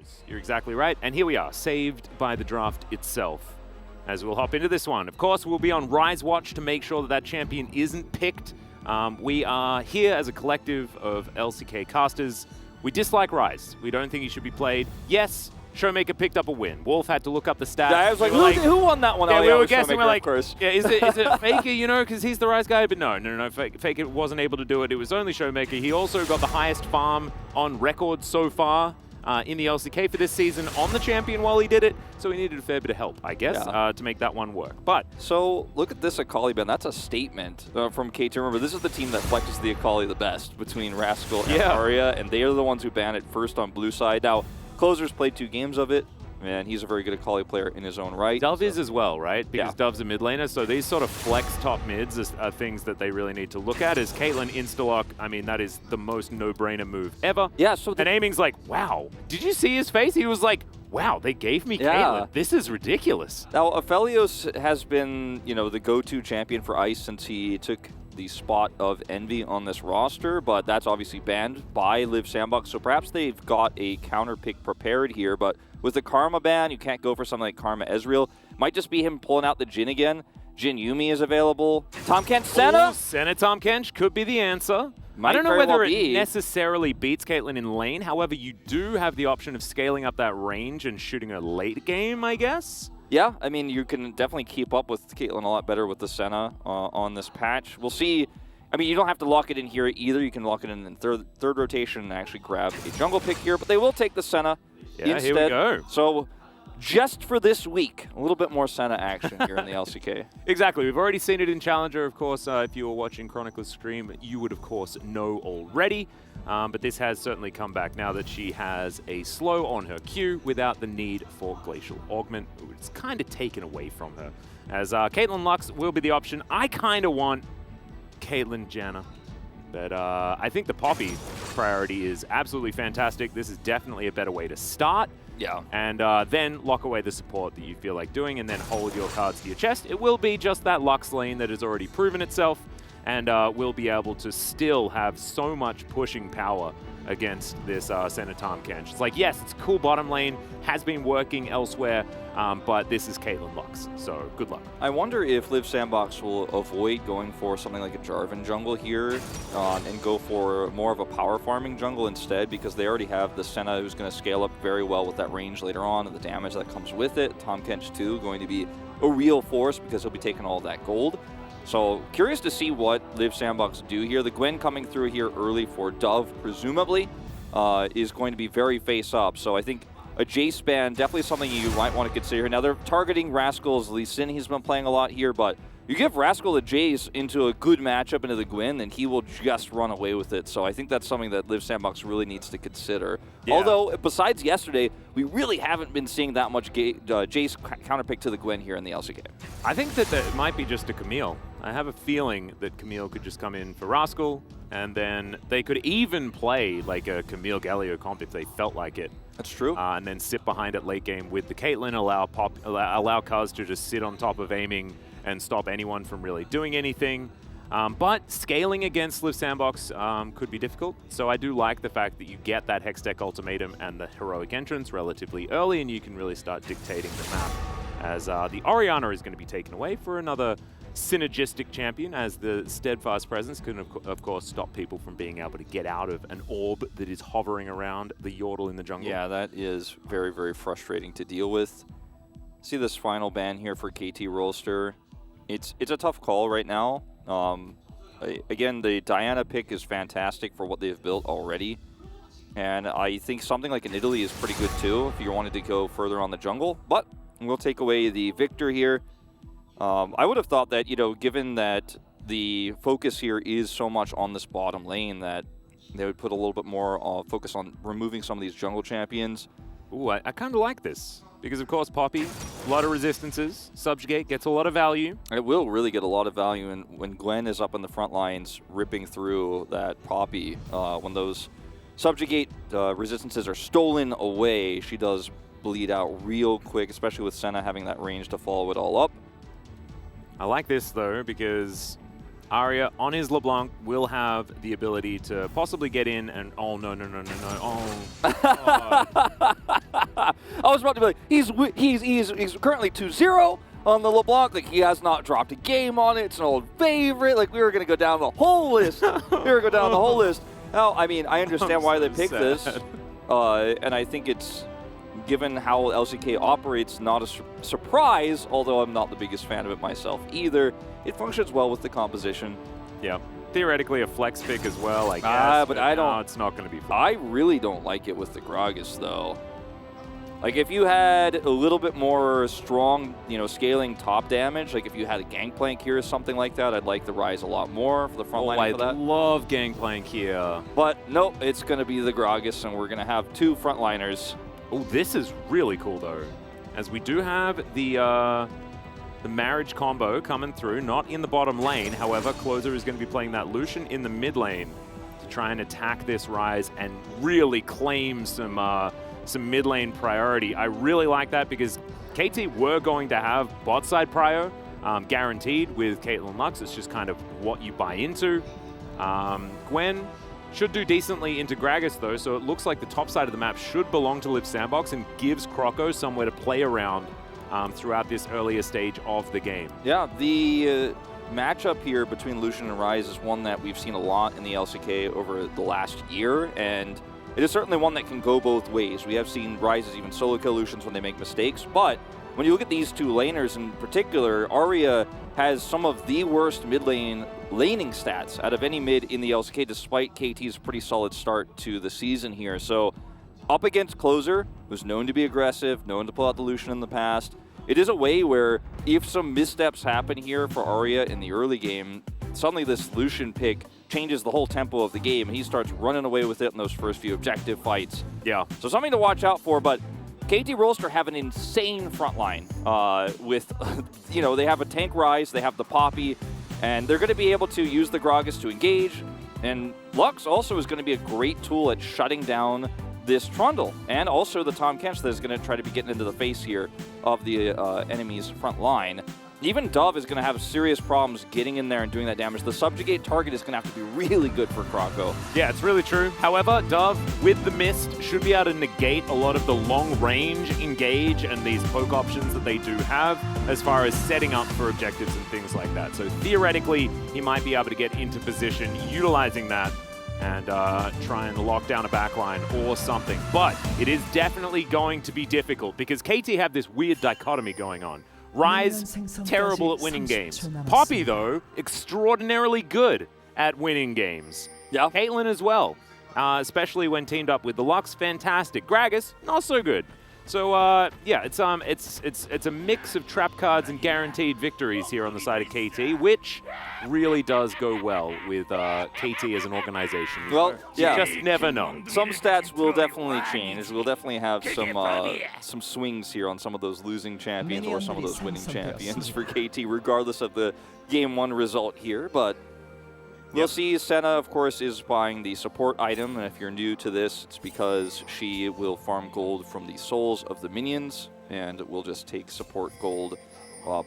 records. You're exactly right. And here we are, saved by the draft itself. As we'll hop into this one. Of course, we'll be on Rise Watch to make sure that that champion isn't picked. We are here as a collective of LCK casters. We dislike Rise. We don't think he should be played. Yes, Showmaker picked up a win. Wolf had to look up the stats. Yeah, I was like, who won that one? Yeah, oh, we were was guessing. Showmaker, We're like, of course. yeah, is it Faker, you know, because he's the Rise guy? But no. Faker wasn't able to do it. It was only Showmaker. He also got the highest farm on record so far in the LCK for this season on the champion while he did it. So he needed a fair bit of help, I guess, to make that one work. But so look at this Akali ban. That's a statement from KT. Remember, this is the team that flexes the Akali the best between Rascal and Arya, and they are the ones who ban it first on blue side. Now, Closer's played 2 games of it, and he's a very good Akali player in his own right. Dove is as well, right? Because Dove's a mid laner, so these sort of flex top mids are things that they really need to look at. As Caitlyn insta-lock, I mean, that is the most no-brainer move ever. Yeah, so and Aiming's like, wow. Did you see his face? He was like, wow, they gave me Caitlyn. This is ridiculous. Now, Aphelios has been, you know, the go-to champion for Ice since he took the spot of Envy on this roster, but that's obviously banned by Liv Sandbox, so perhaps they've got a counter pick prepared here, but with the Karma ban, you can't go for something like Karma Ezreal. Might just be him pulling out the Jhin again. Jhin Yumi is available. Tahm Kench Senna? Senna Tahm Kench could be the answer. I don't know whether it necessarily beats Caitlyn in lane. However, you do have the option of scaling up that range and shooting a late game, I guess. Yeah, I mean, you can definitely keep up with Caitlyn a lot better with the Senna on this patch. We'll see. I mean, you don't have to lock it in here either. You can lock it in third rotation and actually grab a jungle pick here, but they will take the Senna instead. Here we go. So just for this week, a little bit more Senna action here in the LCK. Exactly. We've already seen it in Challenger, of course. If you were watching Chronicle's stream, you would, of course, know already. But this has certainly come back now that she has a slow on her Q without the need for Glacial Augment. It's kind of taken away from her. As Caitlyn Lux will be the option. I kind of want Caitlyn Janna. But I think the Poppy priority is absolutely fantastic. This is definitely a better way to start. Yeah. And then lock away the support that you feel like doing and then hold your cards to your chest. It will be just that Lux lane that has already proven itself and will be able to still have so much pushing power against this Senna Tahm Kench. It's like, yes, it's a cool bottom lane, has been working elsewhere, but this is Caitlyn Lux, so good luck. I wonder if Liv Sandbox will avoid going for something like a Jarvan jungle here and go for more of a power farming jungle instead, because they already have the Senna who's going to scale up very well with that range later on and the damage that comes with it. Tahm Kench too, going to be a real force because he'll be taking all that gold. So curious to see what Liv Sandbox do here. The Gwen coming through here early for Dove, presumably, is going to be very face-up. So I think a Jace ban, definitely something you might want to consider. Now they're targeting Rascal's Lee Sin. He's been playing a lot here, but you give Rascal the Jace into a good matchup into the Gwen, and he will just run away with it. So I think that's something that Liv Sandbox really needs to consider. Yeah. Although, besides yesterday, we really haven't been seeing that much Jace counterpick to the Gwen here in the LCK. I think that it might be just a Camille. I have a feeling that Camille could just come in for Rascal, and then they could even play like a Camille Galio comp if they felt like it. That's true. And then sit behind it late game with the Caitlyn, allow Kaz to just sit on top of Aiming and stop anyone from really doing anything. But scaling against Liv Sandbox could be difficult. So I do like the fact that you get that Hextech ultimatum and the heroic entrance relatively early, and you can really start dictating the map. As the Orianna is going to be taken away for another synergistic champion, as the Steadfast presence can, of course, stop people from being able to get out of an orb that is hovering around the Yordle in the jungle. Yeah, that is very, very frustrating to deal with. See this final ban here for KT Rolster. It's a tough call right now. Again, the Diana pick is fantastic for what they've built already. And I think something like an Italy is pretty good too if you wanted to go further on the jungle. But we'll take away the Victor here. I would have thought that, you know, given that the focus here is so much on this bottom lane, that they would put a little bit more focus on removing some of these jungle champions. Ooh, I kind of like this. Because, of course, Poppy, a lot of resistances. Subjugate gets a lot of value. It will really get a lot of value when Gwen is up in the front lines ripping through that Poppy. When those Subjugate resistances are stolen away, she does bleed out real quick, especially with Senna having that range to follow it all up. I like this, though, because Arya on his LeBlanc will have the ability to possibly get in and oh no. Oh. I was about to be like, he's currently 2-0 on the LeBlanc. Like, he has not dropped a game on it. It's an old favorite. Like, we were gonna go down the whole list. Now, I mean, I understand why they picked this, and I think it's, given how LCK operates, not a surprise, although I'm not the biggest fan of it myself either. It functions well with the composition. Yeah. Theoretically a flex pick as well, I guess. But I don't. No, it's not going to be fun. I really don't like it with the Gragas, though. Like, if you had a little bit more strong, scaling top damage, like if you had a Gangplank here or something like that, I'd like the Rise a lot more for the front line for that. I love Gangplank here. But nope, it's going to be the Gragas, and we're going to have 2 frontliners. Oh, this is really cool, though, as we do have the marriage combo coming through, not in the bottom lane. However, Closer is going to be playing that Lucian in the mid lane to try and attack this Rise and really claim some mid lane priority. I really like that because KT were going to have bot side prio guaranteed with Caitlyn Lux. It's just kind of what you buy into. Gwen should do decently into Gragas, though, so it looks like the top side of the map should belong to Live Sandbox and gives Croco somewhere to play around throughout this earlier stage of the game. Yeah, the matchup here between Lucian and Rise is one that we've seen a lot in the LCK over the last year, and it is certainly one that can go both ways. We have seen Rises even solo kill Lucians when they make mistakes, but when you look at these 2 laners in particular, Arya has some of the worst mid lane laning stats out of any mid in the LCK, despite KT's pretty solid start to the season here. So up against Closer, who's known to be aggressive, known to pull out the Lucian in the past, it is a way where if some missteps happen here for Arya in the early game, suddenly this Lucian pick changes the whole tempo of the game, and he starts running away with it in those first few objective fights. Yeah. So something to watch out for, but KT Rolster have an insane front line with, they have a tank Rise, they have the Poppy, and they're going to be able to use the Gragas to engage, and Lux also is going to be a great tool at shutting down this Trundle, and also the Tahm Kench that is going to try to be getting into the face here of the enemy's front line. Even Dove is going to have serious problems getting in there and doing that damage. The subjugate target is going to have to be really good for Croco. Yeah, it's really true. However, Dove, with the Mist, should be able to negate a lot of the long-range engage and these poke options that they do have as far as setting up for objectives and things like that. So theoretically, he might be able to get into position utilizing that and try and lock down a backline or something. But it is definitely going to be difficult because KT have this weird dichotomy going on. Rise, terrible at winning games. Poppy, though, extraordinarily good at winning games. Yeah. Caitlyn as well, especially when teamed up with the Lux, fantastic. Gragas, not so good. So, yeah, it's a mix of trap cards and guaranteed victories here on the side of KT, which really does go well with KT as an organization. Well, yeah. You just never know. Some stats will definitely change. We'll definitely have some swings here on some of those losing champions or some of those winning champions for KT, regardless of the Game 1 result here. But we'll see. Senna, of course, is buying the support item, and if you're new to this, it's because she will farm gold from the souls of the minions, and will just take support gold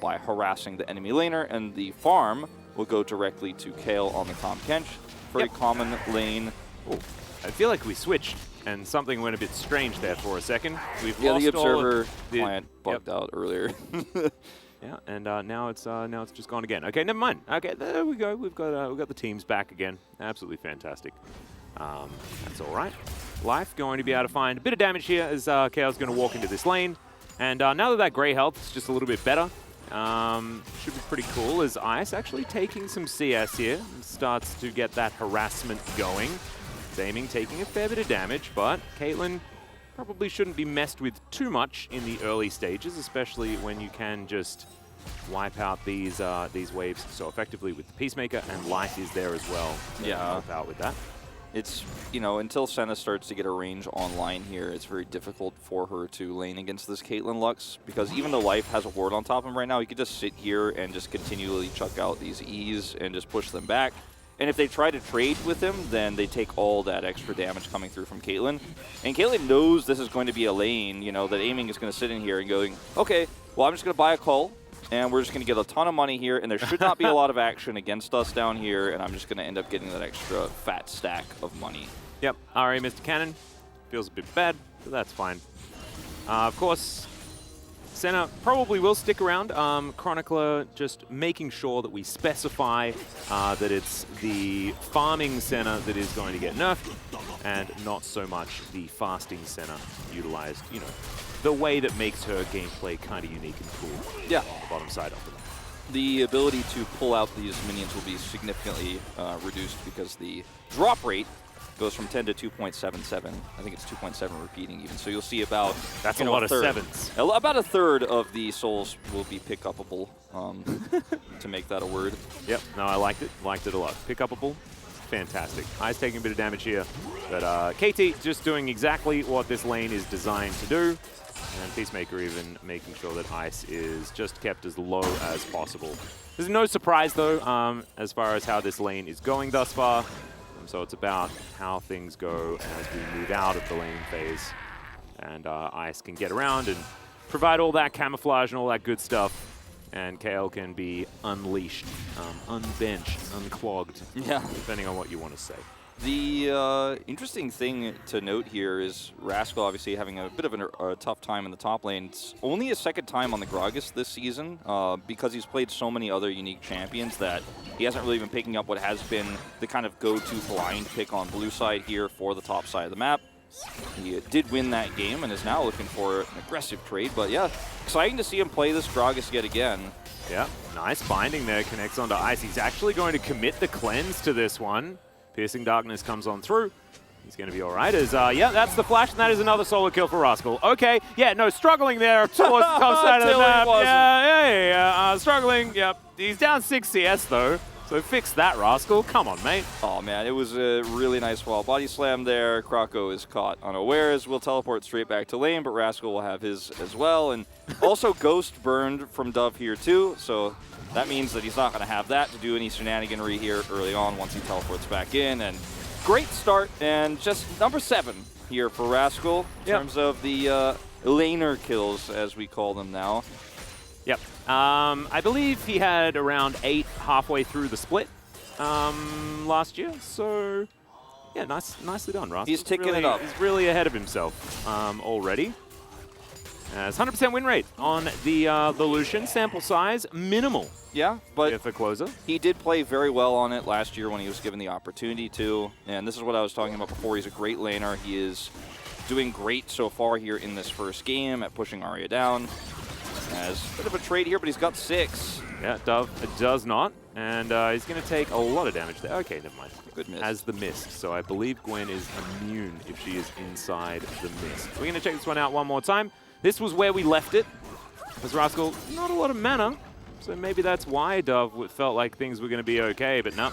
by harassing the enemy laner, and the farm will go directly to Kale on the Tahm Kench. Very common lane. Oh, I feel like we switched, and something went a bit strange there for a second. We've lost lost the observer the client bugged out earlier. Yeah, and now it's just gone again. Okay, never mind. Okay, there we go. We've got the teams back again. Absolutely fantastic. That's all right. Life going to be able to find a bit of damage here as Kale's going to walk into this lane. And now that Grey health is just a little bit better, should be pretty cool. As Ice actually taking some CS here and starts to get that harassment going. Aiming taking a fair bit of damage, but Caitlyn probably shouldn't be messed with too much in the early stages, especially when you can just wipe out these waves so effectively with the Peacemaker, and Life is there as well to help out with that. It's, until Senna starts to get a range online here, it's very difficult for her to lane against this Caitlyn Lux, because even though Life has a ward on top of him right now, he could just sit here and just continually chuck out these E's and just push them back. And if they try to trade with him, then they take all that extra damage coming through from Caitlyn. And Caitlyn knows this is going to be a lane, that Aiming is going to sit in here and going, okay, well, I'm just going to buy a Cull, and we're just going to get a ton of money here, and there should not be a lot of action against us down here, and I'm just going to end up getting that extra fat stack of money. Yep, RA Mr. Cannon. Feels a bit bad, but that's fine. Of course, Senna probably will stick around. Chronicler just making sure that we specify that it's the farming Senna that is going to get nerfed, and not so much the fasting Senna utilized, you know, the way that makes her gameplay kind of unique and cool. Yeah. On the bottom side of it. The ability to pull out these minions will be significantly reduced because the drop rate goes from 10 to 2.77. I think it's 2.7 repeating even. So you'll see about that's a lot of sevens. About a third of the souls will be pick-upable, to make that a word. Yep, no, I liked it. Liked it a lot. Pick-upable, fantastic. Ice taking a bit of damage here, but KT just doing exactly what this lane is designed to do. And Peacemaker even making sure that Ice is just kept as low as possible. There's no surprise, though, as far as how this lane is going thus far. So it's about how things go as we move out of the lane phase. And Ice can get around and provide all that camouflage and all that good stuff. And KL can be unleashed, unbenched, unclogged, depending on what you want to say. The interesting thing to note here is Rascal obviously having a bit of a tough time in the top lane. It's only his second time on the Gragas this season because he's played so many other unique champions that he hasn't really been picking up what has been the kind of go-to blind pick on blue side here for the top side of the map. He did win that game and is now looking for an aggressive trade, but yeah, exciting to see him play this Gragas yet again. Yeah, nice binding there, connects onto Ice. He's actually going to commit the cleanse to this one. Piercing Darkness comes on through. He's going to be all right. As yeah, that's the flash, and that is another solo kill for Rascal. Okay, yeah, no, struggling there towards the top side of the map. Yeah, struggling. Yep, he's down 6 CS though, so fix that, Rascal. Come on, mate. Oh man, it was a really nice wall body slam there. Croco is caught unawares. We'll teleport straight back to lane, but Rascal will have his as well, and also Ghost burned from Dove here too. So that means that he's not going to have that to do any shenaniganry here early on once he teleports back in. And great start, and just number 7 here for Rascal in terms of the laner kills, as we call them now. Yep. I believe he had around 8 halfway through the split last year. So, yeah, nicely done, Rascal. He's ticking it up. He's really ahead of himself already. It's 100% win rate on the Lucian. Sample size, minimal. Yeah, but for closer. He did play very well on it last year when he was given the opportunity to. And this is what I was talking about before. He's a great laner. He is doing great so far here in this first game at pushing Arya down. Has a bit of a trade here, but he's got 6. Yeah, Dove does not. And he's going to take a lot of damage there. Okay, never mind. Good miss. Has the mist. So I believe Gwen is immune if she is inside the mist. We're going to check this one out one more time. This was where we left it. Because Rascal, not a lot of mana. So maybe that's why Dove felt like things were going to be okay, but no.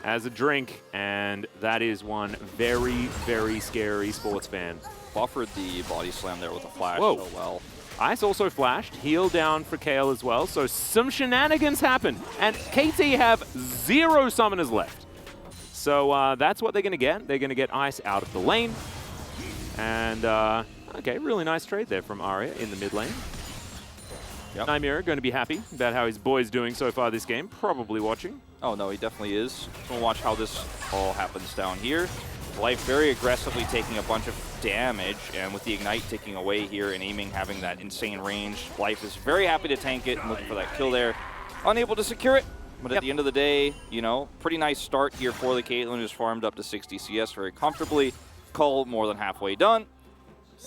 Has a drink, and that is one very, very scary sports fan. Buffered the body slam there with a flash so well. Ice also flashed, heal down for Kale as well, so some shenanigans happen. And KT have 0 summoners left. So that's what they're going to get. They're going to get Ice out of the lane. And, okay, really nice trade there from Arya in the mid lane. Yep. Nymira going to be happy about how his boy's doing so far this game. Probably watching. Oh, no, he definitely is. We'll watch how this all happens down here. Life very aggressively taking a bunch of damage, and with the Ignite taking away here and aiming, having that insane range, Life is very happy to tank it and looking for that kill there. Unable to secure it, but at the end of the day, you know, pretty nice start here for the Caitlyn, who's farmed up to 60 CS very comfortably. Cull more than halfway done.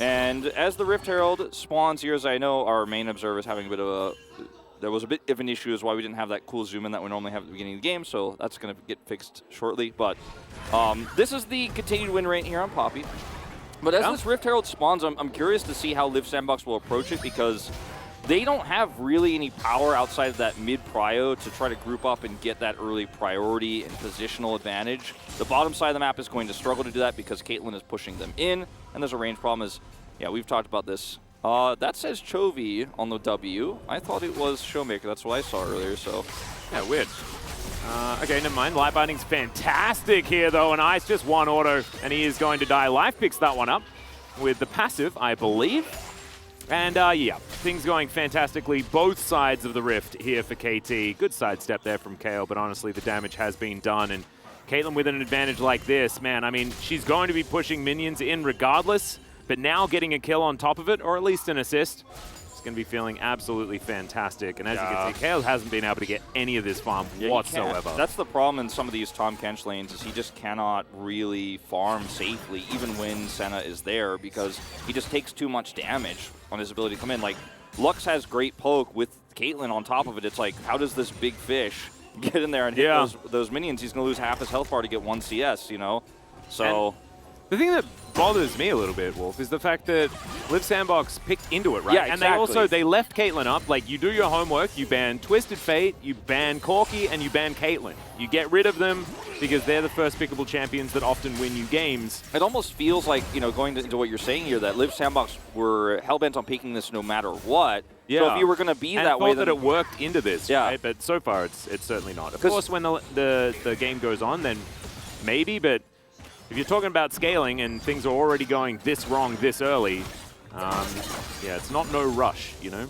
And as the Rift Herald spawns here, as I know, our main observer is having a bit of a... There was a bit of an issue as why we didn't have that cool zoom in that we normally have at the beginning of the game, so that's going to get fixed shortly. But this is the continued win rate here on Poppy. But as this Rift Herald spawns, I'm curious to see how Live Sandbox will approach it, because they don't have really any power outside of that mid-prio to try to group up and get that early priority and positional advantage. The bottom side of the map is going to struggle to do that because Caitlyn is pushing them in, and there's a range problem. Yeah, we've talked about this. That says Chovy on the W. I thought it was Showmaker. That's what I saw earlier, so... Yeah, weird. Okay, never mind. Light Binding's fantastic here, though, and Ice just one auto, and he is going to die. Life picks that one up with the passive, I believe. And yeah, things going fantastically. Both sides of the rift here for KT. Good sidestep there from KO, but honestly, the damage has been done. And Caitlyn with an advantage like this, man, I mean, she's going to be pushing minions in regardless, but now getting a kill on top of it, or at least an assist, is going to be feeling absolutely fantastic. And as you can see, KO hasn't been able to get any of this farm whatsoever. That's the problem in some of these Tahm Kench lanes, is he just cannot really farm safely, even when Senna is there, because he just takes too much damage on his ability to come in. Like, Lux has great poke with Caitlyn on top of it. It's like, how does this big fish get in there and hit those minions? He's going to lose half his health bar to get 1 CS, you know? So... And the thing that bothers me a little bit, Wolf, is the fact that Liv Sandbox picked into it, right? Yeah, exactly. And they left Caitlyn up. Like, you do your homework, you ban Twisted Fate, you ban Corki, and you ban Caitlyn. You get rid of them because they're the first pickable champions that often win you games. It almost feels like, you know, going into what you're saying here, that Liv Sandbox were hell-bent on picking this no matter what. Yeah. So if you were going to be that way, then that it worked into this, yeah. right? But so far, it's certainly not. Of course, when the game goes on, then maybe, but if you're talking about scaling and things are already going this wrong this early, yeah, it's not no rush, you know?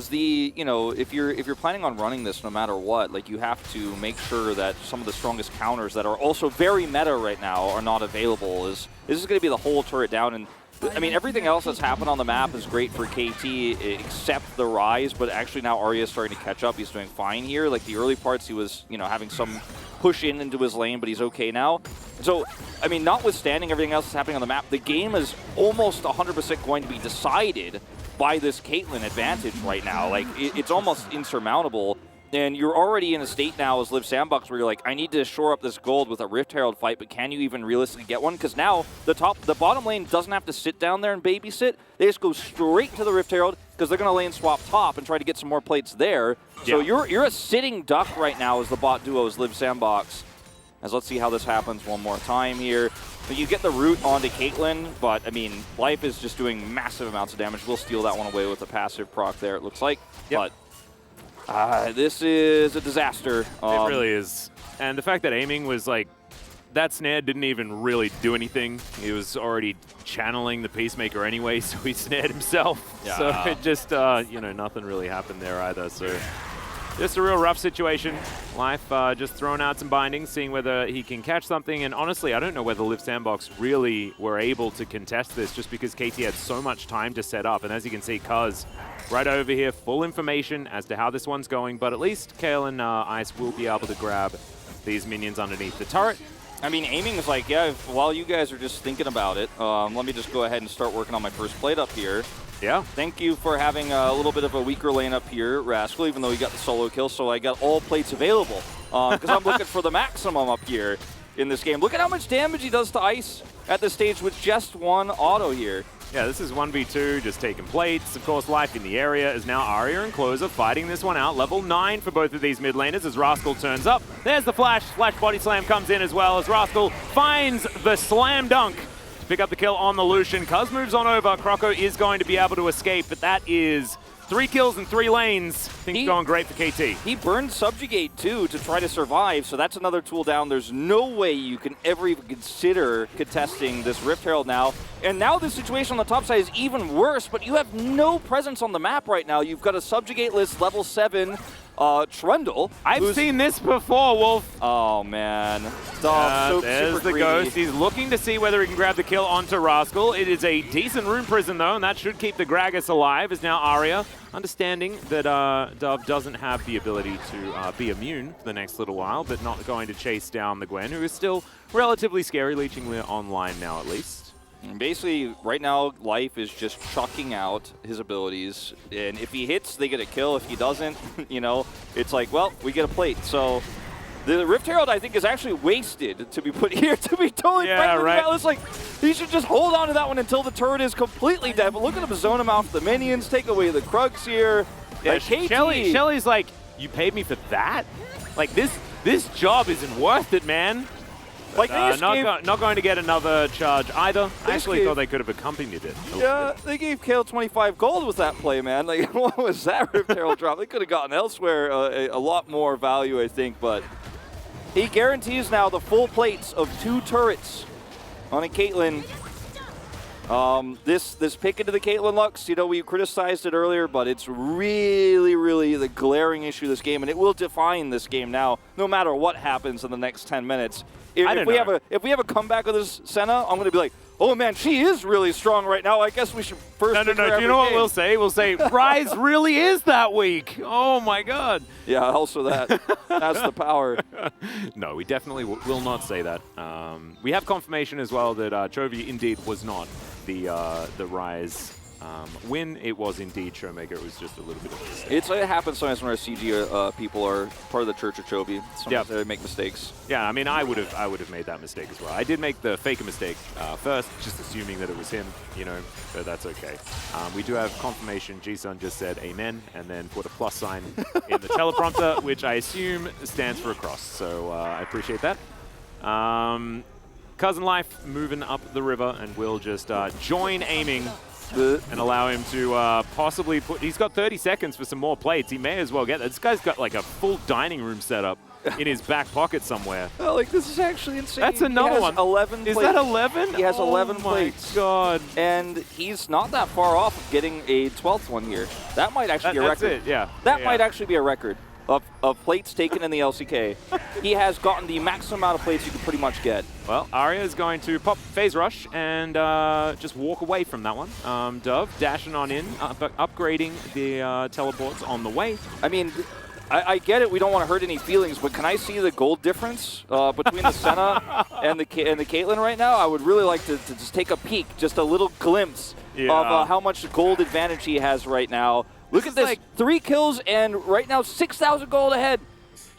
You know, if you're planning on running this no matter what, like, you have to make sure that some of the strongest counters that are also very meta right now are not available. This is going to be the whole turret down, and I mean, everything else that's happened on the map is great for KT except the Rise, but actually now Arya is starting to catch up. He's doing fine here. Like, the early parts, he was, you know, having some push into his lane, but he's okay now. So, I mean, notwithstanding everything else that's happening on the map, the game is almost 100% going to be decided by this Caitlyn advantage right now. Like, it's almost insurmountable. And you're already in a state now as Liv Sandbox where you're like, I need to shore up this gold with a Rift Herald fight, but can you even realistically get one? Because now the bottom lane doesn't have to sit down there and babysit. They just go straight to the Rift Herald because they're going to lane swap top and try to get some more plates there. So you're a sitting duck right now as the bot duo as Liv Sandbox. As let's see how this happens one more time here. So you get the root onto Caitlyn, but I mean, Life is just doing massive amounts of damage. We'll steal that one away with a passive proc there, it looks like. But this is a disaster. It really is. And the fact that aiming was like, that snare didn't even really do anything. He was already channeling the Peacemaker anyway, so he snared himself. Yeah. So it just, you know, nothing really happened there either. So just a real rough situation. Life just throwing out some bindings, seeing whether he can catch something. And honestly, I don't know whether Liv Sandbox really were able to contest this just because KT had so much time to set up. And as you can see, Cuz right over here, full information as to how this one's going. But at least Kale and Ice will be able to grab these minions underneath the turret. I mean, aiming is like, yeah, while you guys are just thinking about it, let me just go ahead and start working on my first plate up here. Yeah. Thank you for having a little bit of a weaker lane up here, Rascal, even though you got the solo kill, so I got all plates available. Because I'm looking for the maximum up here in this game. Look at how much damage he does to Ice at this stage with just one auto here. Yeah, this is 1v2, just taking plates. Of course, Life in the area is now Arya and Closer fighting this one out. Level 9 for both of these mid laners as Rascal turns up. There's the flash. Flash body slam comes in as well as Rascal finds the slam dunk to pick up the kill on the Lucian. Cuz moves on over. Croco is going to be able to escape, but that is 3 kills in 3 lanes. Things going great for KT. He burned Subjugate, too, to try to survive, so that's another tool down. There's no way you can ever even consider contesting this Rift Herald now. And now the situation on the top side is even worse, but you have no presence on the map right now. You've got a Subjugate-less level 7 Trundle. I've seen this before, Wolf. Oh, man. There's the Ghost. He's looking to see whether he can grab the kill onto Rascal. It is a decent rune prison, though, and that should keep the Gragas alive, as now Arya, understanding that Dove doesn't have the ability to be immune for the next little while, but not going to chase down the Gwen, who is still relatively scary, leeching online now at least. And basically, right now, Life is just chucking out his abilities. And if he hits, they get a kill. If he doesn't, you know, it's like, well, we get a plate. So the Rift Herald, I think, is actually wasted to be put here, to be totally frank. Right. It's like, he should just hold on to that one until the turret is completely dead. But look at him zone him out for the minions, take away the Krugs here. Yeah, Shelly's like, you paid me for that? Like, this job isn't worth it, man. Like, not going to get another charge either. I actually thought they could have accompanied it. Yeah, they gave Kale 25 gold with that play, man. Like, what was that Rift Herald drop? They could have gotten elsewhere a lot more value, I think. But he guarantees now the full plates of 2 turrets on a Caitlyn. This pick into the Caitlyn Lux, you know, we criticized it earlier, but it's really the glaring issue of this game, and it will define this game now, no matter what happens in the next 10 minutes. If we have a comeback with this Senna, I'm going to be like, oh man, she is really strong right now. I guess we should first. No. Do you know what we'll say? We'll say Rise really is that weak. Oh my God. Yeah, also that. That's the power. No, we definitely will not say that. We have confirmation as well that Chovy indeed was not the Rise win. It was indeed Showmaker. It was just a little bit of a mistake. It happens sometimes when our CG people are part of the Church of Chovy. Sometimes they make mistakes. Yeah, I mean, I would have made that mistake as well. I did make the faker mistake first, just assuming that it was him, you know, but that's okay. We do have confirmation. G-Sun just said amen and then put a plus sign in the teleprompter, which I assume stands for a cross. So I appreciate that. Cousin Life moving up the river, and we'll just join aiming and allow him to possibly put... He's got 30 seconds for some more plates. He may as well get that. This guy's got like a full dining room set up in his back pocket somewhere. Oh, like, this is actually insane. That's another one. 11 plates. Is that 11? He has 11 plates. Oh my God. And he's not that far off of getting a 12th one here. That might actually be a record. That's it, yeah. That might actually be a record of plates taken in the LCK. He has gotten the maximum amount of plates you can pretty much get. Well, Arya is going to pop Phase Rush and just walk away from that one. Dove dashing on in, upgrading the teleports on the way. I mean, I get it. We don't want to hurt any feelings, but can I see the gold difference between the Senna and the Caitlyn right now? I would really like to just take a peek, just a little glimpse of how much gold advantage he has right now. Look at this, like 3 kills and right now 6,000 gold ahead.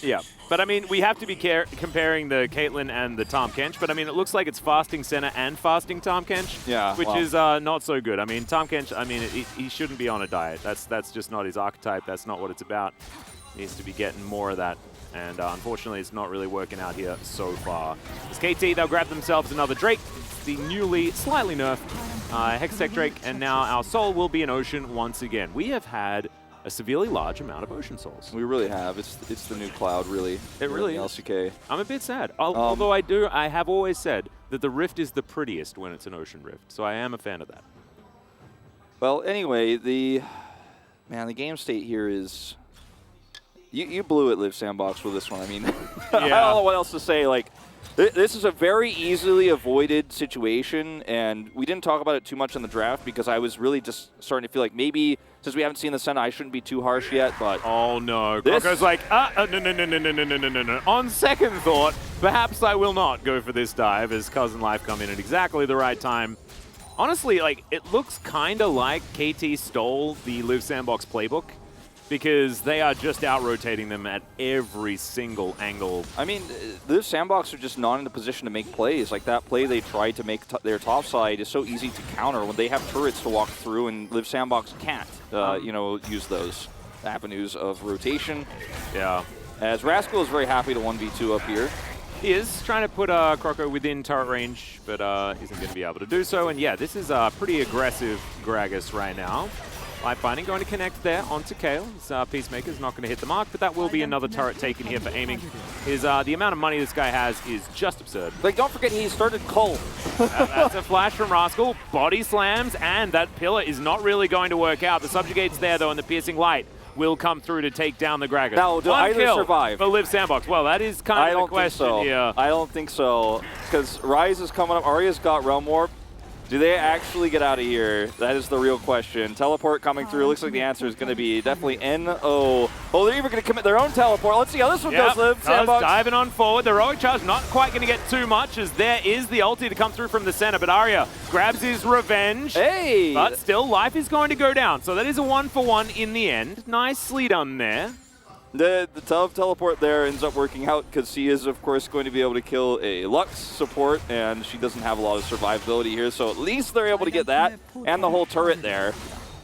Yeah, but I mean, we have to be comparing the Caitlyn and the Tahm Kench, but I mean, it looks like it's fasting Senna and fasting Tahm Kench, which is not so good. I mean, Tahm Kench, I mean, he shouldn't be on a diet. That's just not his archetype. That's not what it's about. He needs to be getting more of that, and unfortunately, it's not really working out here so far. As KT, they'll grab themselves another Drake, the newly, slightly nerfed Hextech Drake, and now our Soul will be an Ocean once again. We have had a severely large amount of Ocean Souls. We really have. It's the new Cloud, really. It really is. LCK. I'm a bit sad. Although I have always said that the Rift is the prettiest when it's an Ocean Rift, so I am a fan of that. Well, anyway, the game state here is... You blew it, Live Sandbox, with this one. I mean, I don't know what else to say. Like, this is a very easily avoided situation, and we didn't talk about it too much in the draft because I was really just starting to feel like maybe, since we haven't seen the Senna, I shouldn't be too harsh yet, but... Oh, no. Croco's like, no. On second thought, perhaps I will not go for this dive as Cousin Life come in at exactly the right time. Honestly, like, it looks kind of like KT stole the Live Sandbox playbook, because they are just out-rotating them at every single angle. I mean, the Sandbox are just not in a position to make plays. Like, that play they tried to make their top side is so easy to counter when they have turrets to walk through, and Live Sandbox can't, you know, use those avenues of rotation. Yeah. As Rascal is very happy to 1v2 up here. He is trying to put Croco within turret range, but isn't going to be able to do so. And yeah, this is a pretty aggressive Gragas right now. Life Binding going to connect there onto Kayle. Peacemaker's not going to hit the mark, but that will be another turret taken here for aiming. The amount of money this guy has is just absurd. Like, don't forget he started Cole. That's a flash from Rascal. Body slams, and that pillar is not really going to work out. The Subjugate's there, though, and the Piercing Light will come through to take down the Gragas. Now, do either survive? For Live Sandbox. Well, that is kind of the question here. I don't think so, because Rise is coming up. Arya's got Realm Warp. Do they actually get out of here? That is the real question. Teleport coming through. Looks like the answer is going to be definitely NO. Oh, they're even going to commit their own teleport. Let's see how this one goes, Liv. Sandbox diving on forward. The heroic charge not quite going to get too much, as there is the ulti to come through from the center. But Arya grabs his revenge. Hey! But still, life is going to go down. So that is a 1-for-1 in the end. Nicely done there. The Tov teleport there ends up working out because she is, of course, going to be able to kill a Lux support, and she doesn't have a lot of survivability here, so at least they're able to get that and the whole turret there.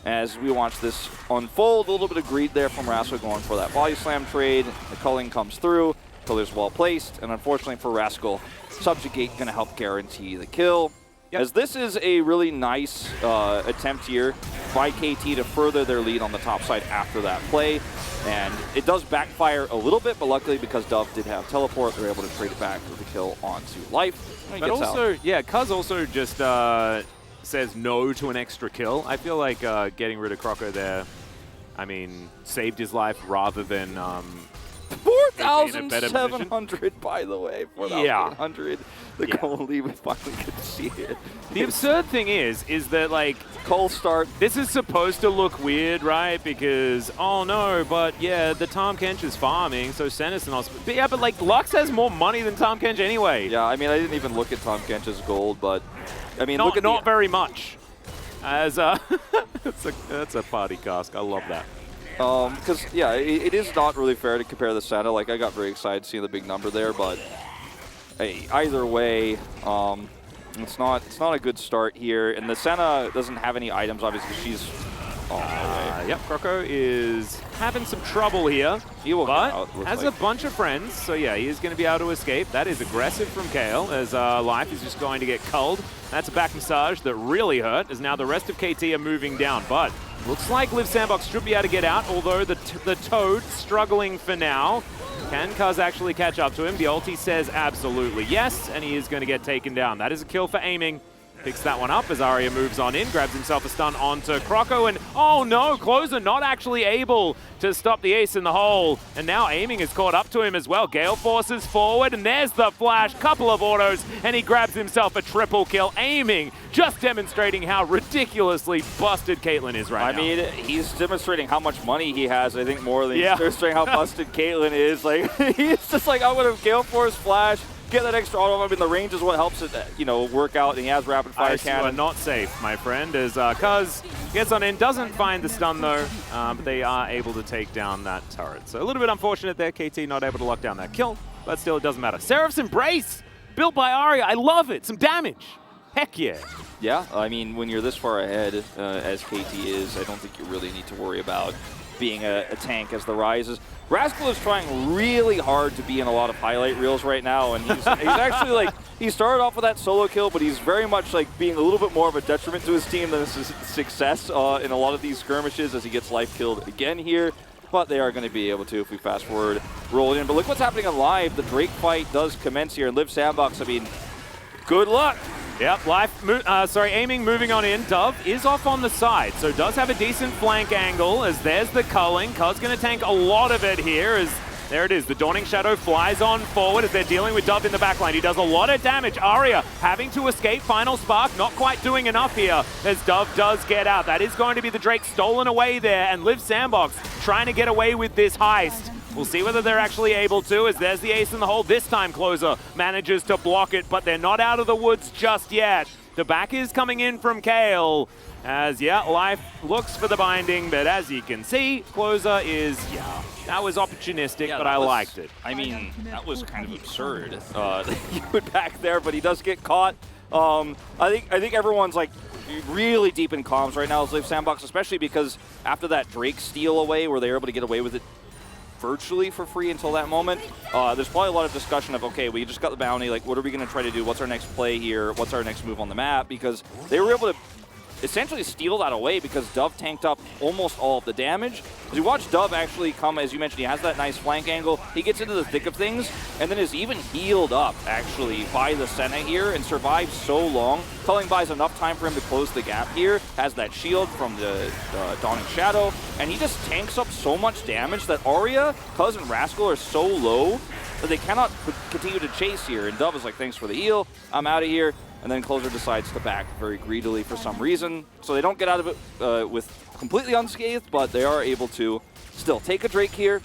As we watch this unfold, a little bit of greed there from Rascal going for that body slam trade. The culling comes through, pillar's well placed, and unfortunately for Rascal, Subjugate going to help guarantee the kill. Yep. As this is a really nice attempt here by KT to further their lead on the top side after that play. And it does backfire a little bit, but luckily because Dove did have teleport, they're able to trade it back with the kill onto Life. But also, yeah, Cuz also just says no to an extra kill. I feel like getting rid of Croco there, I mean, saved his life rather than 4,700, by the way. 4,800. The goalie, we finally could see it. The absurd thing is that, like, Cole start. This is supposed to look weird, right? Because, oh no, but yeah, the Tahm Kench is farming, so Sennis and also. But yeah, but like, Lux has more money than Tahm Kench anyway. Yeah, I mean, I didn't even look at Tahm Kench's gold, but I mean, look at not very much. As that's a party cask. I love that. Because yeah, it is not really fair to compare the Senna. Like, I got very excited seeing the big number there, but hey, either way, it's not a good start here. And the Senna doesn't have any items, obviously. She's yep, Croco is having some trouble here, he will but out, has a bunch of friends, so yeah, he is going to be able to escape. That is aggressive from Kale, as Life is just going to get culled. That's a back massage that really hurt, as now the rest of KT are moving down, but looks like Liv Sandbox should be able to get out, although the Toad struggling for now. Can Kuz actually catch up to him? The ulti says absolutely yes, and he is going to get taken down. That is a kill for aiming. Picks that one up as Arya moves on in, grabs himself a stun onto Croco, and oh no, Closer not actually able to stop the ace in the hole. And now aiming is caught up to him as well. Gale forces forward, and there's the flash, couple of autos, and he grabs himself a triple kill. Aiming, just demonstrating how ridiculously busted Caitlyn is right now. I mean, he's demonstrating how much money he has, I think, more than he's demonstrating how busted Caitlyn is. Like, he's just like, I'm going to Gale Force flash, get that extra auto. I mean, the range is what helps it, you know, work out, and he has rapid fire cannon. You are not safe, my friend, as Kuz gets on in, doesn't find the stun though, but they are able to take down that turret. So a little bit unfortunate there, KT not able to lock down that kill, but still it doesn't matter. Seraph's Embrace, built by Arya, I love it, some damage. Heck yeah. Yeah, I mean, when you're this far ahead, as KT is, I don't think you really need to worry about being a tank as the rises. Rascal is trying really hard to be in a lot of highlight reels right now, and he's actually like, he started off with that solo kill, but he's very much like being a little bit more of a detriment to his team than his success in a lot of these skirmishes as he gets life killed again here. But they are going to be able to, if we fast forward, roll it in. But look what's happening on live. The Drake fight does commence here, and Liv Sandbox, I mean, good luck. Yep, aiming, moving on in. Dove is off on the side, so does have a decent flank angle as there's the culling. Cuz going to tank a lot of it here as there it is. The Dawning Shadow flies on forward as they're dealing with Dove in the backline. He does a lot of damage. Arya having to escape. Final Spark not quite doing enough here as Dove does get out. That is going to be the Drake stolen away there, and Liv Sandbox trying to get away with this heist. We'll see whether they're actually able to, as there's the ace in the hole. This time Closer manages to block it, but they're not out of the woods just yet. The back is coming in from Kale, as, yeah, Life looks for the binding, but as you can see, Closer is, yeah, that was opportunistic, but I liked it. I mean, that was kind of absurd. He went back there, but he does get caught. I think everyone's, like, really deep in comms right now as Liv Sandbox, especially because after that Drake steal away, where they were able to get away with it virtually for free until that moment, there's probably a lot of discussion of, okay, we just got the bounty, like, what are we going to try to do? What's our next play here? What's our next move on the map? Because they were able to essentially steal that away because Dove tanked up almost all of the damage. As you watch Dove actually come, as you mentioned, he has that nice flank angle. He gets into the thick of things and then is even healed up, actually, by the Senna here and survives so long. Culling buys enough time for him to close the gap here, has that shield from the Dawning Shadow, and he just tanks up so much damage that Arya, Cuz, and Rascal are so low that they cannot continue to chase here. And Dove is like, thanks for the heal, I'm out of here. And then Closer decides to back very greedily for some reason. So they don't get out of it with completely unscathed, but they are able to still take a Drake here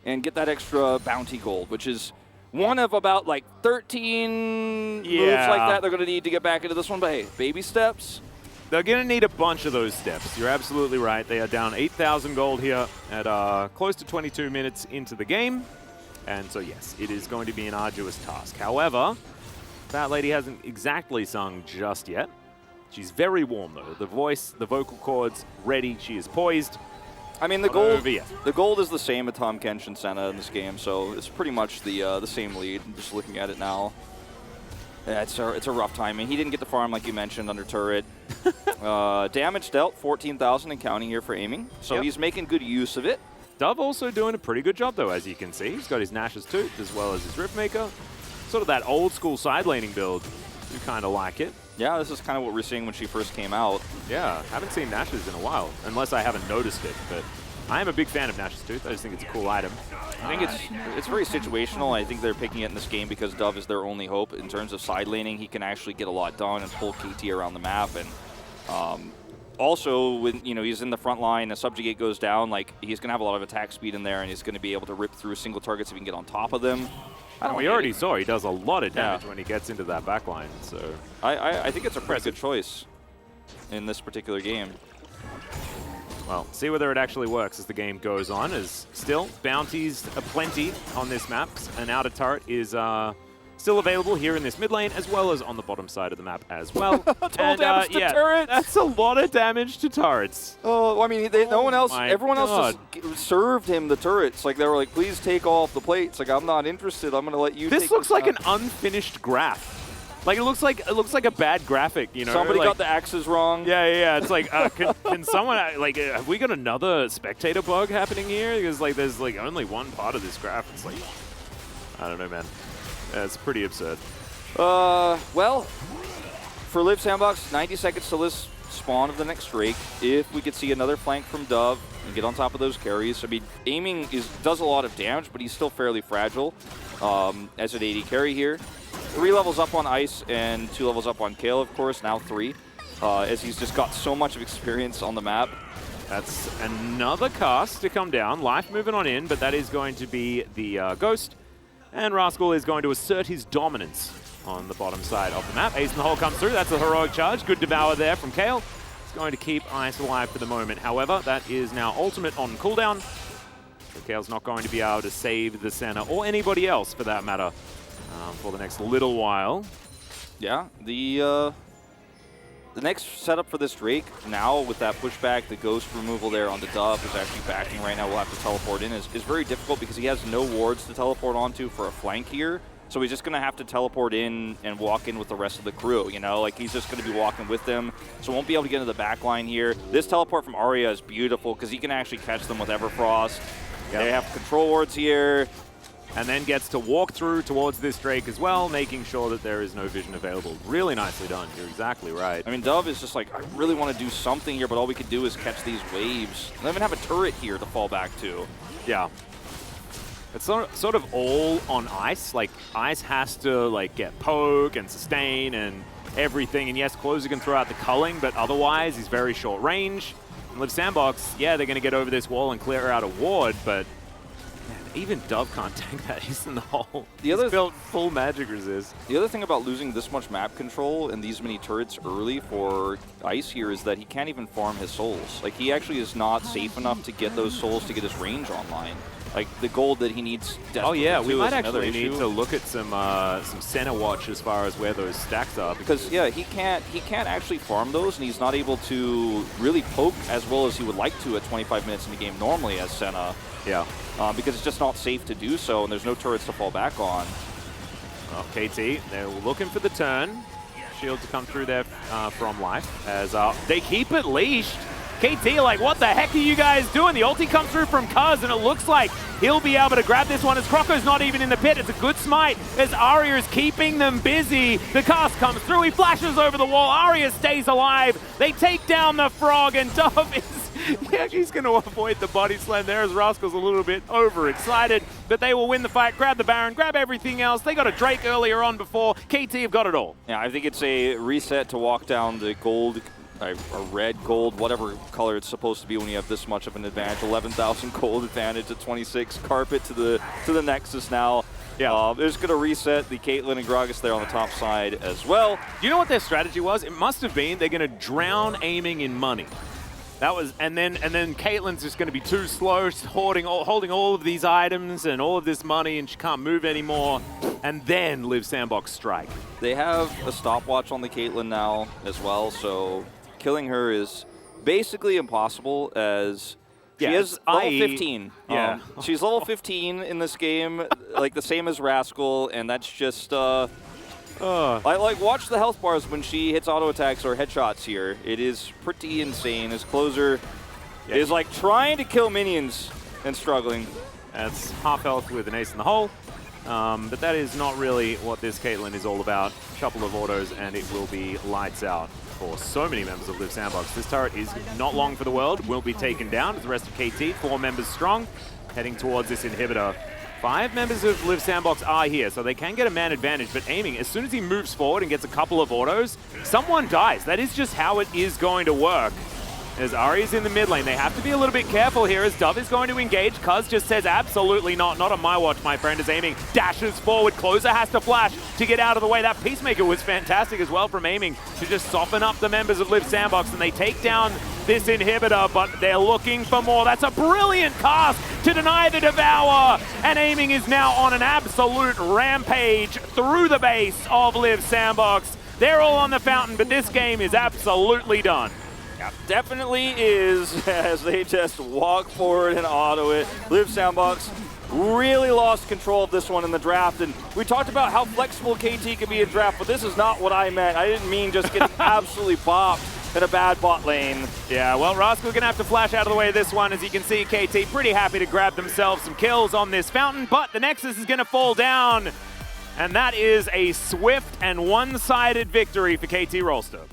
and get that extra bounty gold, which is one of about like 13 moves like that they're going to need to get back into this one. But hey, baby steps. They're going to need a bunch of those steps. You're absolutely right. They are down 8,000 gold here at close to 22 minutes into the game. And so yes, it is going to be an arduous task. However, that lady hasn't exactly sung just yet. She's very warm though. The voice, the vocal cords, ready. She is poised. I mean, the gold is the same with Tahm Kench and Senna in this game, so it's pretty much the same lead. I'm just looking at it now. Yeah, it's a rough time. I mean, he didn't get the farm like you mentioned under turret. Damage dealt 14,000 and counting here for aiming, so he's making good use of it. Dove also doing a pretty good job though, as you can see. He's got his Nash's Tooth as well as his Riftmaker. Sort of that old school side laning build. You kind of like it. Yeah, this is kind of what we're seeing when she first came out. Yeah, haven't seen Nash's in a while, unless I haven't noticed it. But I am a big fan of Nash's Tooth. I just think it's a cool item. I think it's very situational. I think they're picking it in this game because Dove is their only hope in terms of side laning. He can actually get a lot done and pull KT around the map. And also, when he's in the front line, a subjugate goes down, like he's going to have a lot of attack speed in there, and he's going to be able to rip through single targets if he can get on top of them. We already saw he does a lot of damage when he gets into that backline. So I think it's a pretty good choice in this particular game. Well, see whether it actually works as the game goes on, as still bounties aplenty on this map. An outer turret is still available here in this mid lane, as well as on the bottom side of the map as well. Total damage to turrets! That's a lot of damage to turrets. Oh, I mean, no one else, everyone else just served him the turrets. Like, they were like, please take off the plates. Like, I'm not interested. I'm going to let you take this looks like an unfinished graph. Like, it looks like a bad graphic, Somebody got the axes wrong. Yeah. It's like, can someone, like, have we got another spectator bug happening here? Because, like, there's, like, only one part of this graph. It's like, I don't know, man. It's pretty absurd. Well, for Live Sandbox, 90 seconds till this spawn of the next Drake. If we could see another flank from Dove and get on top of those carries. I mean, aiming does a lot of damage, but he's still fairly fragile as an AD carry here. 3 levels up on Ice and 2 levels up on Kale, of course, now 3, as he's just got so much of experience on the map. That's another cast to come down. Life moving on in, but that is going to be the Ghost. And Rascal is going to assert his dominance on the bottom side of the map. Ace in the hole comes through. That's a heroic charge. Good devour there from Kale. It's going to keep Ice alive for the moment. However, that is now ultimate on cooldown. So Kale's not going to be able to save the center, or anybody else for that matter, for the next little while. Yeah, the next setup for this Drake, now with that pushback, the Ghost removal there on the Dove, who's actually backing right now, will have to teleport in, is very difficult because he has no wards to teleport onto for a flank here. So he's just going to have to teleport in and walk in with the rest of the crew, Like, he's just going to be walking with them, so won't be able to get into the back line here. This teleport from Arya is beautiful because he can actually catch them with Everfrost. Yep. They have control wards here. And then gets to walk through towards this Drake as well, making sure that there is no vision available. Really nicely done. You're exactly right. I mean, Dove is just like, I really want to do something here, but all we can do is catch these waves. They don't even have a turret here to fall back to. Yeah. It's sort of all on Ice. Like, Ice has to, like, get poke and sustain and everything. And yes, Closer can throw out the culling, but otherwise he's very short range. And Live Sandbox, yeah, they're going to get over this wall and clear out a ward, but even Dove can't tank that. He's in the hole. He's built full magic resist. The other thing about losing this much map control and these many turrets early for Ice here is that he can't even farm his souls. Like, he actually is not safe enough to get those souls to get his range online. Like, the gold that he needs desperately. Oh yeah, we might actually need to look at some center watch as far as where those stacks are. Because yeah, he can't actually farm those, and he's not able to really poke as well as he would like to at 25 minutes in the game normally as Senna. Yeah. Because it's just not safe to do so, and there's no turrets to fall back on. Well, KT, they're looking for the turn. Shield to come through there from Life as they keep it leashed. KT like, what the heck are you guys doing? The ulti comes through from Cuz, and it looks like he'll be able to grab this one as Crocco's not even in the pit. It's a good smite as Arya is keeping them busy. The cast comes through. He flashes over the wall. Arya stays alive. They take down the frog, and Dove is... yeah, he's going to avoid the body slam there as Rascal's a little bit overexcited, but they will win the fight, grab the Baron, grab everything else. They got a Drake earlier on before. KT have got it all. Yeah, I think it's a reset to walk down the gold, a red, gold, whatever color it's supposed to be when you have this much of an advantage. 11,000 gold advantage at 26. Carpet to the Nexus now. Yeah, they're just going to reset the Caitlyn and Gragas there on the top side as well. Do you know what their strategy was? It must have been they're going to drown aiming in money. That was, and then Caitlyn's just going to be too slow, holding all of these items and all of this money, and she can't move anymore. And then Live Sandbox strike. They have a stopwatch on the Caitlyn now as well, so killing her is basically impossible as she is level 15. Yeah. She's level 15 in this game, like the same as Rascal, and that's just... like, watch the health bars when she hits auto attacks or headshots here. It is pretty insane. As Closer is like trying to kill minions and struggling. That's half health with an ace in the hole. But that is not really what this Caitlyn is all about. Couple of autos and it will be lights out for so many members of Live Sandbox. This turret is not long for the world, will be taken down as the rest of KT, 4 members strong, heading towards this inhibitor. 5 members of Live Sandbox are here, so they can get a man advantage, but aiming, as soon as he moves forward and gets a couple of autos, someone dies. That is just how it is going to work. As Ari is in the mid lane, they have to be a little bit careful here as Dove is going to engage. Cuz just says absolutely not on my watch, my friend, as aiming dashes forward. Closer has to flash to get out of the way. That Peacemaker was fantastic as well from aiming to just soften up the members of Live Sandbox, and they take down this inhibitor, but they're looking for more. That's a brilliant cast to deny the Devour, and aiming is now on an absolute rampage through the base of Live Sandbox. They're all on the fountain, but this game is absolutely done. Yeah, definitely is, as they just walk forward and auto it. Live Sandbox really lost control of this one in the draft, and we talked about how flexible KT can be in draft, but this is not what I meant. I didn't mean just getting absolutely bopped in a bad bot lane. Yeah, well, Rascal gonna have to flash out of the way of this one. As you can see, KT pretty happy to grab themselves some kills on this fountain, but the Nexus is gonna fall down, and that is a swift and one-sided victory for KT Rolster.